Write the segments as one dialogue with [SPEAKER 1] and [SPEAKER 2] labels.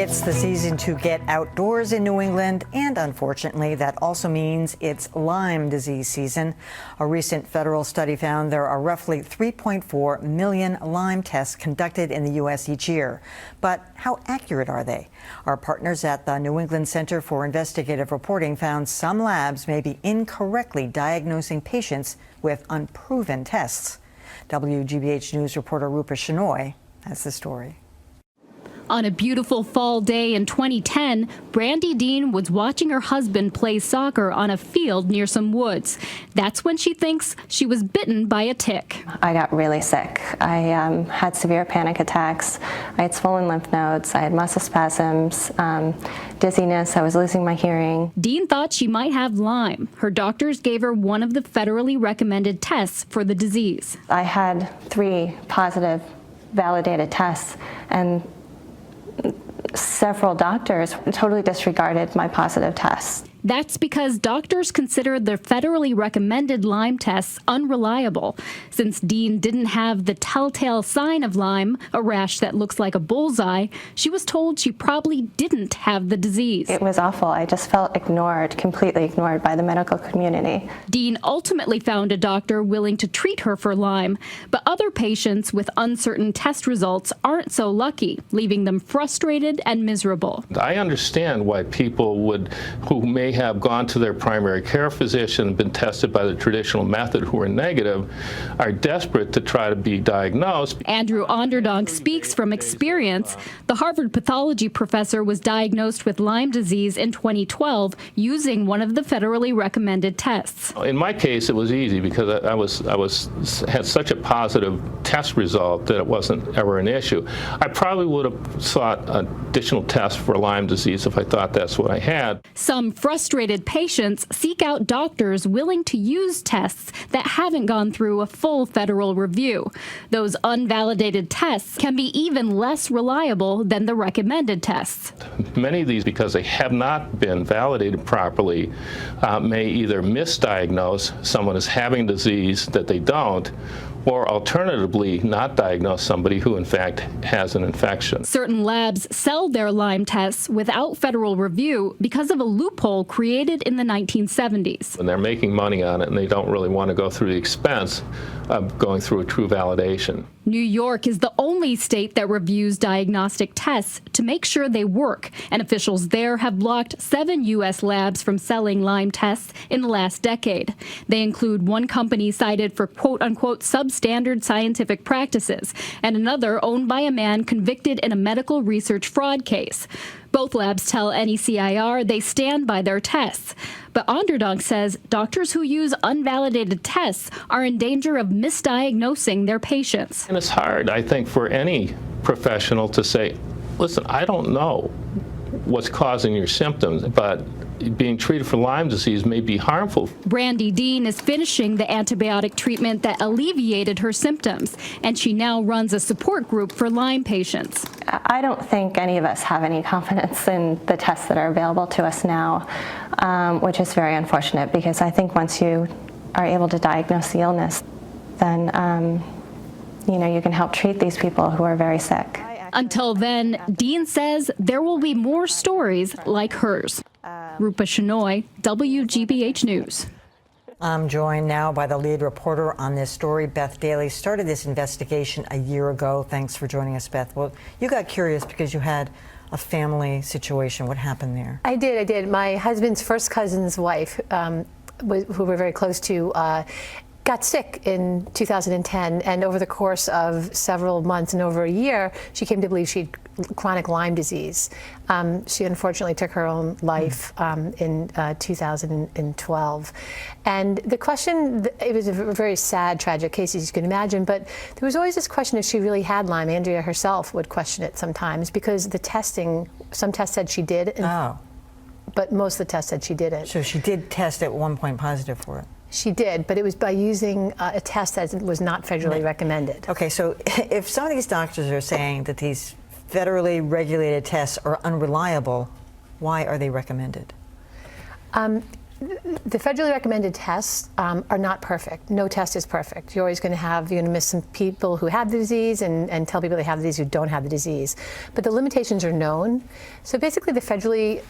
[SPEAKER 1] It's the season to get outdoors in New England, and unfortunately, that also means it's Lyme disease season. A recent federal study found there are roughly 3.4 million Lyme tests conducted in the U.S. each year. But how accurate are they? Our partners at the New England Center for Investigative Reporting found some labs may be incorrectly diagnosing patients with unproven tests. WGBH News reporter Rupa Shenoy has the story.
[SPEAKER 2] On a beautiful fall day in 2010, Brandy Dean was watching her husband play soccer on a field near some woods. That's when she thinks she was bitten by a tick.
[SPEAKER 3] I got really sick. I had severe panic attacks. I had swollen lymph nodes. I had muscle spasms, dizziness. I was losing my hearing.
[SPEAKER 2] Dean thought she might have Lyme. Her doctors gave her one of the federally recommended tests for the disease.
[SPEAKER 3] I had 3 positive validated tests, and several doctors totally disregarded my positive tests.
[SPEAKER 2] That's because doctors consider the federally recommended Lyme tests unreliable. Since Dean didn't have the telltale sign of Lyme, a rash that looks like a bullseye, she was told she probably didn't have the disease.
[SPEAKER 3] It was awful. I just felt ignored, completely ignored by the medical community.
[SPEAKER 2] Dean ultimately found a doctor willing to treat her for Lyme, but other patients with uncertain test results aren't so lucky, leaving them frustrated and miserable.
[SPEAKER 4] I understand why people who may have gone to their primary care physician and been tested by the traditional method who are negative are desperate to try to be diagnosed.
[SPEAKER 2] Andrew Onderdonk speaks from experience. The Harvard pathology professor was diagnosed with Lyme disease in 2012 using one of the federally recommended tests.
[SPEAKER 4] In my case, it was easy because I had such a positive test result that it wasn't ever an issue. I probably would have sought additional tests for Lyme disease if I thought that's what I had.
[SPEAKER 2] Some frustrated patients seek out doctors willing to use tests that haven't gone through a full federal review. Those unvalidated tests can be even less reliable than the recommended tests.
[SPEAKER 4] Many of these, because they have not been validated properly, may either misdiagnose someone as having disease that they don't, or alternatively not diagnose somebody who in fact has an infection.
[SPEAKER 2] Certain labs sell their Lyme tests without federal review because of a loophole created in the 1970s.
[SPEAKER 4] And they're making money on it, and they don't really want to go through the expense of going through a true validation.
[SPEAKER 2] New York is the only state that reviews diagnostic tests to make sure they work, and officials there have blocked 7 U.S. labs from selling Lyme tests in the last decade. They include one company cited for quote-unquote substandard scientific practices, and another owned by a man convicted in a medical research fraud case. Both labs tell NECIR they stand by their tests. But Onderdonk says doctors who use unvalidated tests are in danger of misdiagnosing their patients.
[SPEAKER 4] And it's hard, I think, for any professional to say, listen, I don't know what's causing your symptoms, but being treated for Lyme disease may be harmful.
[SPEAKER 2] Brandy Dean is finishing the antibiotic treatment that alleviated her symptoms, and she now runs a support group for Lyme patients.
[SPEAKER 3] I don't think any of us have any confidence in the tests that are available to us now, which is very unfortunate, because I think once you are able to diagnose the illness, then you can help treat these people who are very sick.
[SPEAKER 2] Until then, Dean says there will be more stories like hers. Rupa Shenoy, WGBH News.
[SPEAKER 1] I'm joined now by the lead reporter on this story. Beth Daly started this investigation a year ago. Thanks for joining us, Beth. Well, you got curious because you had a family situation. What happened there?
[SPEAKER 5] I did. My husband's first cousin's wife, who we're very close to, got sick in 2010, and over the course of several months and over a year, she came to believe she had chronic Lyme disease. She unfortunately took her own life in 2012. And the question, it was a very sad, tragic case, as you can imagine, but there was always this question if she really had Lyme. Andrea herself would question it sometimes because the testing, some tests said she did, but most of the tests said she didn't.
[SPEAKER 1] So she did test at one point positive for it?
[SPEAKER 5] She did, but it was by using a test that was not federally recommended.
[SPEAKER 1] Okay, so if some of these doctors are saying that these federally regulated tests are unreliable, why are they recommended?
[SPEAKER 5] The federally recommended tests are not perfect. No test is perfect. You're always going to miss some people who have the disease and tell people they have the disease who don't have the disease. But the limitations are known. So basically the federally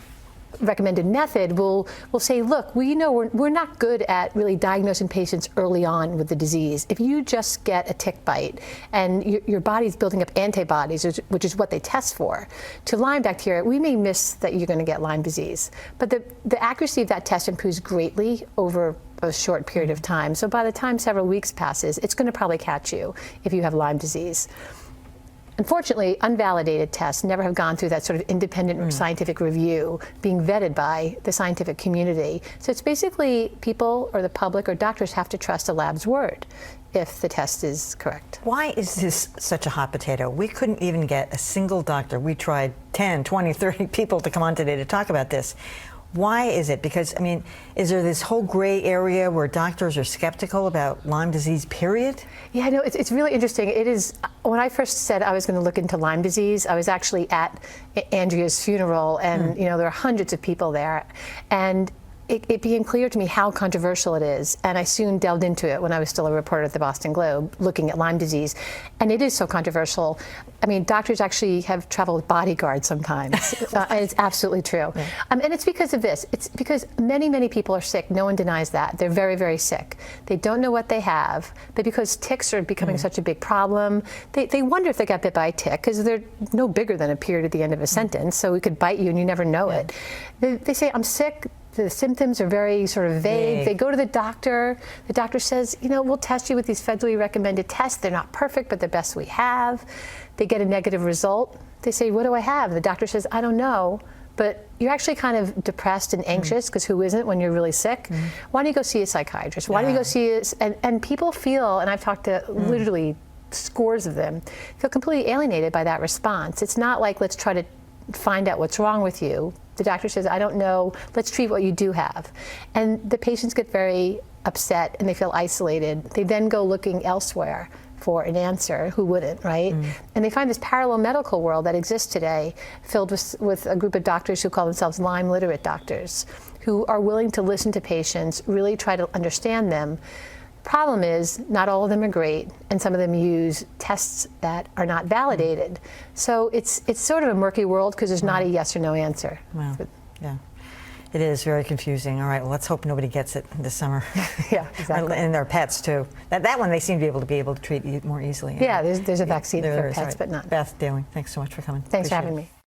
[SPEAKER 5] recommended method will say, look, we know we're not good at really diagnosing patients early on with the disease. If you just get a tick bite and your body's building up antibodies, which is what they test for, to Lyme bacteria, we may miss that you're going to get Lyme disease. But the accuracy of that test improves greatly over a short period of time. So by the time several weeks passes, it's going to probably catch you if you have Lyme disease. Unfortunately, unvalidated tests never have gone through that sort of independent scientific review, being vetted by the scientific community. So it's basically people or the public or doctors have to trust a lab's word if the test is correct.
[SPEAKER 1] Why is this such a hot potato? We couldn't even get a single doctor. We tried 10, 20, 30 people to come on today to talk about this. Why is it? Because, I mean, is there this whole gray area where doctors are skeptical about Lyme disease, period?
[SPEAKER 5] Yeah, no, it's really interesting. It is, when I first said I was going to look into Lyme disease, I was actually at Andrea's funeral, and there are hundreds of people there. And it became clear to me how controversial it is, and I soon delved into it when I was still a reporter at the Boston Globe looking at Lyme disease, and it is so controversial. I mean, doctors actually have trouble with bodyguards sometimes. It's absolutely true. Yeah. And it's because of this. It's because many, many people are sick. No one denies that. They're very, very sick. They don't know what they have, but because ticks are becoming such a big problem, they wonder if they got bit by a tick, because they're no bigger than a period at the end of a sentence, so it could bite you and you never know it. They say, I'm sick. The symptoms are very sort of vague. They go to the doctor. The doctor says, we'll test you with these federally recommended tests. They're not perfect, but the best we have. They get a negative result. They say, what do I have? The doctor says, I don't know, but you're actually kind of depressed and anxious, because who isn't when you're really sick? Why don't you go see a psychiatrist? Why don't you go see and people feel, and I've talked to literally scores of them, feel completely alienated by that response. It's not like, let's try to find out what's wrong with you. The doctor says, I don't know, let's treat what you do have. And the patients get very upset and they feel isolated. They then go looking elsewhere for an answer. Who wouldn't, right? And they find this parallel medical world that exists today, filled with a group of doctors who call themselves Lyme literate doctors, who are willing to listen to patients, really try to understand them. Problem is, not all of them are great, and some of them use tests that are not validated. So it's sort of a murky world, because there's not a yes or no answer.
[SPEAKER 1] Wow. Yeah. It is very confusing. All right, well, let's hope nobody gets it this summer.
[SPEAKER 5] Yeah, exactly.
[SPEAKER 1] And their pets, too. That one they seem to be able to treat more easily.
[SPEAKER 5] Yeah, there's a vaccine for pets,
[SPEAKER 1] right.
[SPEAKER 5] but not.
[SPEAKER 1] Beth Daling, thanks so much for coming.
[SPEAKER 5] Thanks for having me.